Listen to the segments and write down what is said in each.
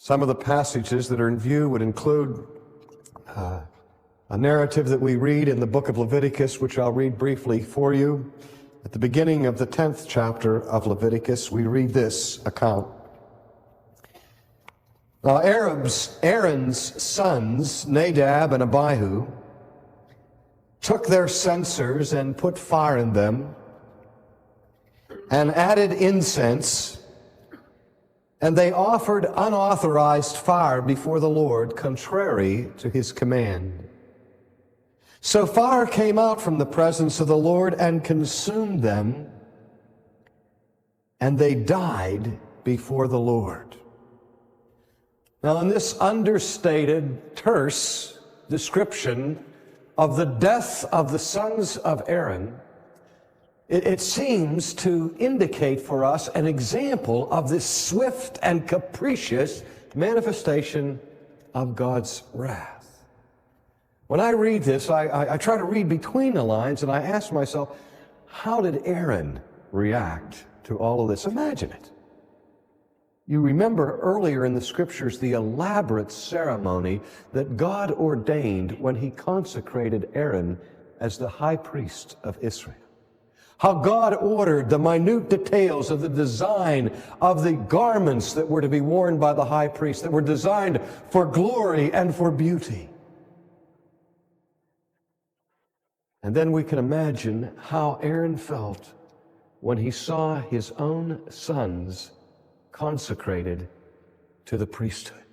Some of the passages that are in view would include a narrative that we read in the book of Leviticus, which I'll read briefly for you. At the beginning of the 10th chapter of Leviticus, we read this account. Now Aaron's sons, Nadab and Abihu, took their censers and put fire in them, and added incense, and they offered unauthorized fire before the Lord, contrary to his command. So fire came out from the presence of the Lord and consumed them, and they died before the Lord. Now, in this understated, terse description of the death of the sons of Aaron, it seems to indicate for us an example of this swift and capricious manifestation of God's wrath. When I read this, I try to read between the lines, and I ask myself, how did Aaron react to all of this? Imagine it. You remember earlier in the scriptures the elaborate ceremony that God ordained when he consecrated Aaron as the high priest of Israel. How God ordered the minute details of the design of the garments that were to be worn by the high priest, that were designed for glory and for beauty. And then we can imagine how Aaron felt when he saw his own sons consecrated to the priesthood.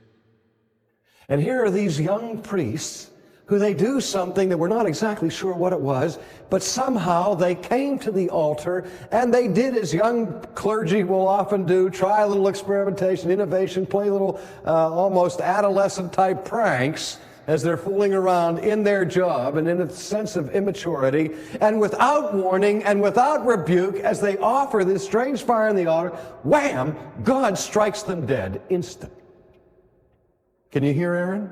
And here are these young priests who they do something that we're not exactly sure what it was, but somehow they came to the altar and they did as young clergy will often do, try a little experimentation, innovation, play little almost adolescent type pranks as they're fooling around in their job and in a sense of immaturity, and without warning and without rebuke, as they offer this strange fire in the altar, wham, God strikes them dead instantly. Can you hear Aaron?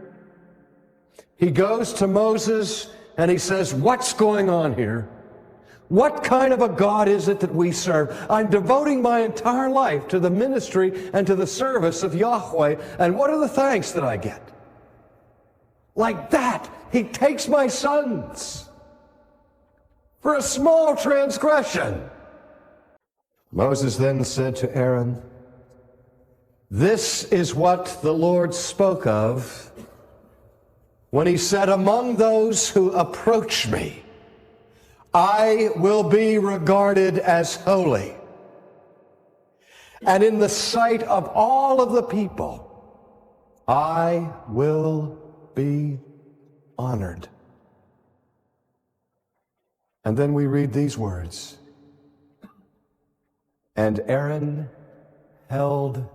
He goes to Moses and he says, what's going on here? What kind of a God is it that we serve? I'm devoting my entire life to the ministry and to the service of Yahweh, and what are the thanks that I get? Like that, he takes my sons for a small transgression. Moses then said to Aaron, this is what the Lord spoke of when he said, among those who approach me, I will be regarded as holy. And in the sight of all of the people, I will be honored. And then we read these words, and Aaron held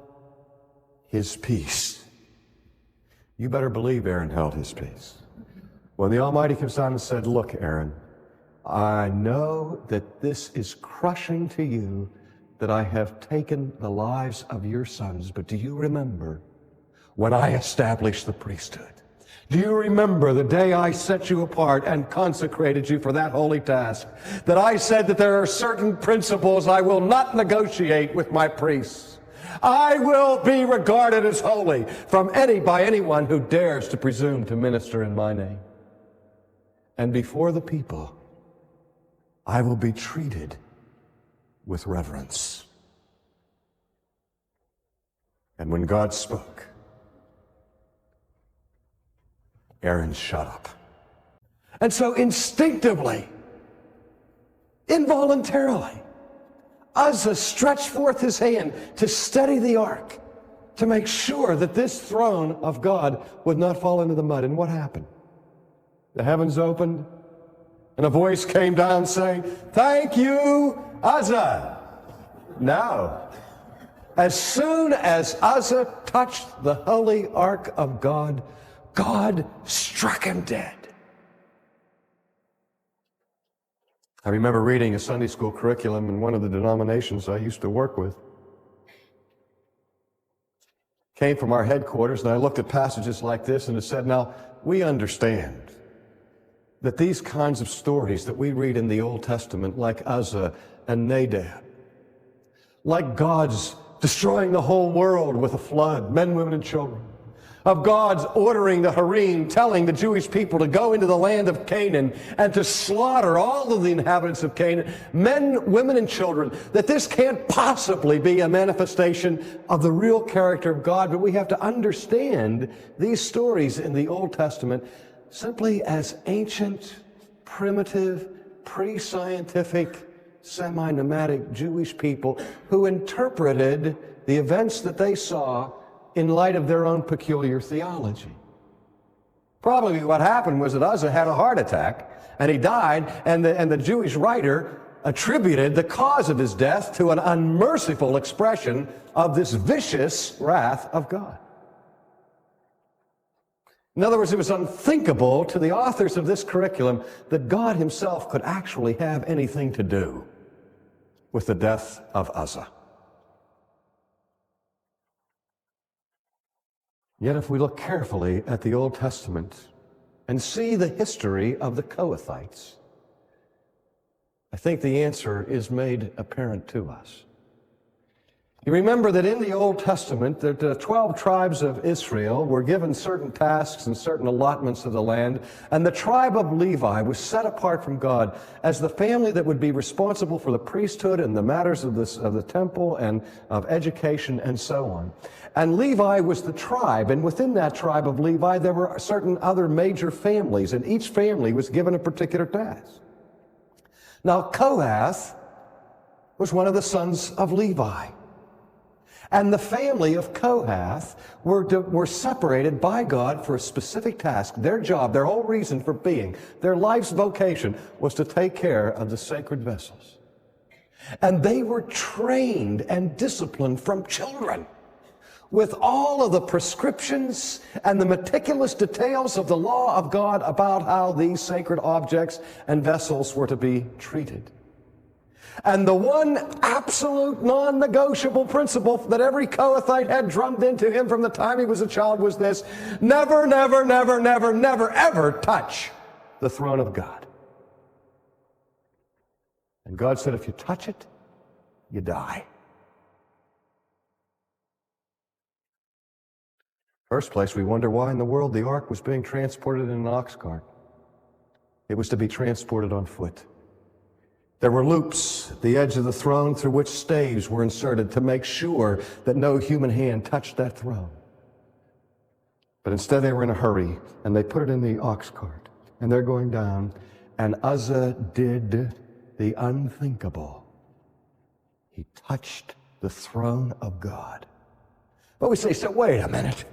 his peace. You better believe Aaron held his peace. When the Almighty comes down and said, look, Aaron, I know that this is crushing to you, that I have taken the lives of your sons, but do you remember when I established the priesthood? Do you remember the day I set you apart and consecrated you for that holy task? That I said that there are certain principles I will not negotiate with my priests. I will be regarded as holy by anyone who dares to presume to minister in my name. And before the people, I will be treated with reverence. And when God spoke, Aaron shut up. And so instinctively, involuntarily, Uzzah stretched forth his hand to steady the ark, to make sure that this throne of God would not fall into the mud. And what happened? The heavens opened, and a voice came down saying, thank you, Uzzah. No. As soon as Uzzah touched the holy ark of God, God struck him dead. I remember reading a Sunday school curriculum in one of the denominations I used to work with. Came from our headquarters, and I looked at passages like this, and it said, now, we understand that these kinds of stories that we read in the Old Testament, like Uzzah and Nadab, like God's destroying the whole world with a flood, men, women, and children. Of God's ordering the harem, telling the Jewish people to go into the land of Canaan and to slaughter all of the inhabitants of Canaan, men, women, and children, that this can't possibly be a manifestation of the real character of God. But we have to understand these stories in the Old Testament simply as ancient, primitive, pre-scientific, semi-nomadic Jewish people who interpreted the events that they saw in light of their own peculiar theology. Probably what happened was that Uzzah had a heart attack and he died, and the Jewish writer attributed the cause of his death to an unmerciful expression of this vicious wrath of God. In other words, it was unthinkable to the authors of this curriculum that God himself could actually have anything to do with the death of Uzzah. Yet if we look carefully at the Old Testament and see the history of the Kohathites, I think the answer is made apparent to us. You remember that in the Old Testament, the 12 tribes of Israel were given certain tasks and certain allotments of the land, and the tribe of Levi was set apart from God as the family that would be responsible for the priesthood and the matters of the temple and of education and so on. And Levi was the tribe, and within that tribe of Levi, there were certain other major families, and each family was given a particular task. Now, Kohath was one of the sons of Levi. And the family of Kohath were separated by God for a specific task. Their job, their whole reason for being, their life's vocation was to take care of the sacred vessels. And they were trained and disciplined from children with all of the prescriptions and the meticulous details of the law of God about how these sacred objects and vessels were to be treated. And the one absolute non-negotiable principle that every Kohathite had drummed into him from the time he was a child was this: never, never, never, never, never, ever touch the throne of God. And God said, if you touch it, you die. First place, we wonder why in the world the ark was being transported in an ox cart. It was to be transported on foot. There were loops at the edge of the throne through which staves were inserted to make sure that no human hand touched that throne. But instead they were in a hurry, and they put it in the ox cart, and they're going down, and Uzzah did the unthinkable. He touched the throne of God. But we say, so wait a minute.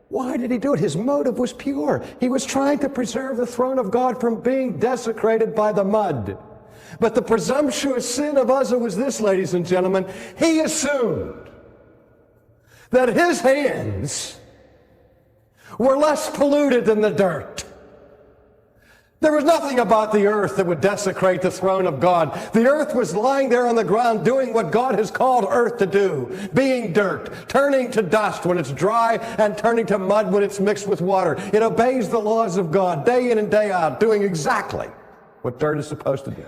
Why did he do it? His motive was pure. He was trying to preserve the throne of God from being desecrated by the mud. But the presumptuous sin of Uzzah was this, ladies and gentlemen. He assumed that his hands were less polluted than the dirt. There was nothing about the earth that would desecrate the throne of God. The earth was lying there on the ground doing what God has called earth to do, being dirt, turning to dust when it's dry and turning to mud when it's mixed with water. It obeys the laws of God day in and day out, doing exactly what dirt is supposed to do.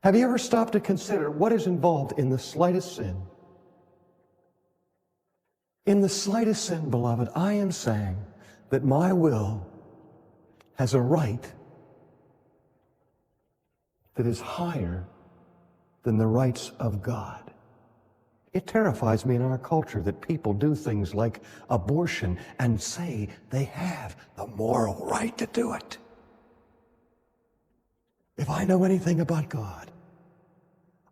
Have you ever stopped to consider what is involved in the slightest sin? In the slightest sin, beloved, I am saying that my will has a right that is higher than the rights of God. It terrifies me in our culture that people do things like abortion and say they have the moral right to do it. If I know anything about God,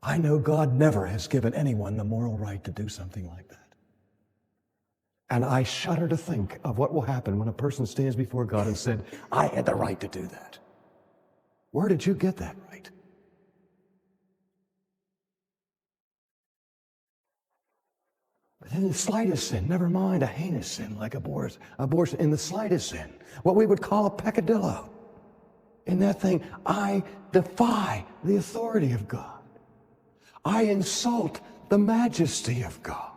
I know God never has given anyone the moral right to do something like that. And I shudder to think of what will happen when a person stands before God and said, I had the right to do that. Where did you get that right? But in the slightest sin, never mind a heinous sin like abortion, in the slightest sin, what we would call a peccadillo, in that thing, I defy the authority of God. I insult the majesty of God.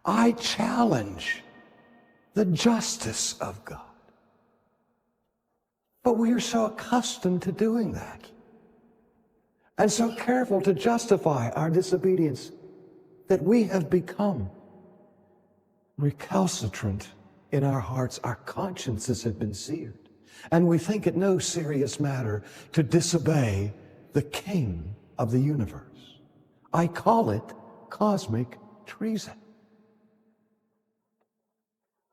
I challenge the justice of God. But we are so accustomed to doing that and so careful to justify our disobedience that we have become recalcitrant in our hearts. Our consciences have been seared, and we think it no serious matter to disobey the King of the universe. I call it cosmic treason.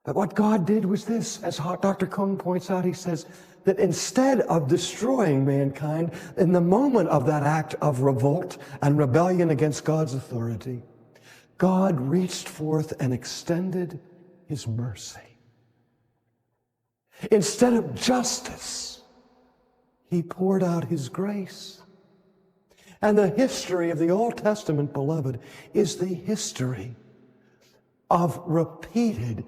But what God did was this, as Dr. Kung points out, he says that instead of destroying mankind in the moment of that act of revolt and rebellion against God's authority, God reached forth and extended his mercy. Instead of justice, he poured out his grace. And the history of the Old Testament, beloved, is the history of repeated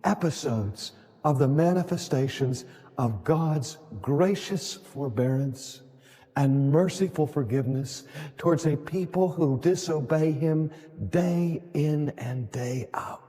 episodes of the manifestations of God's gracious forbearance and merciful forgiveness towards a people who disobey him day in and day out.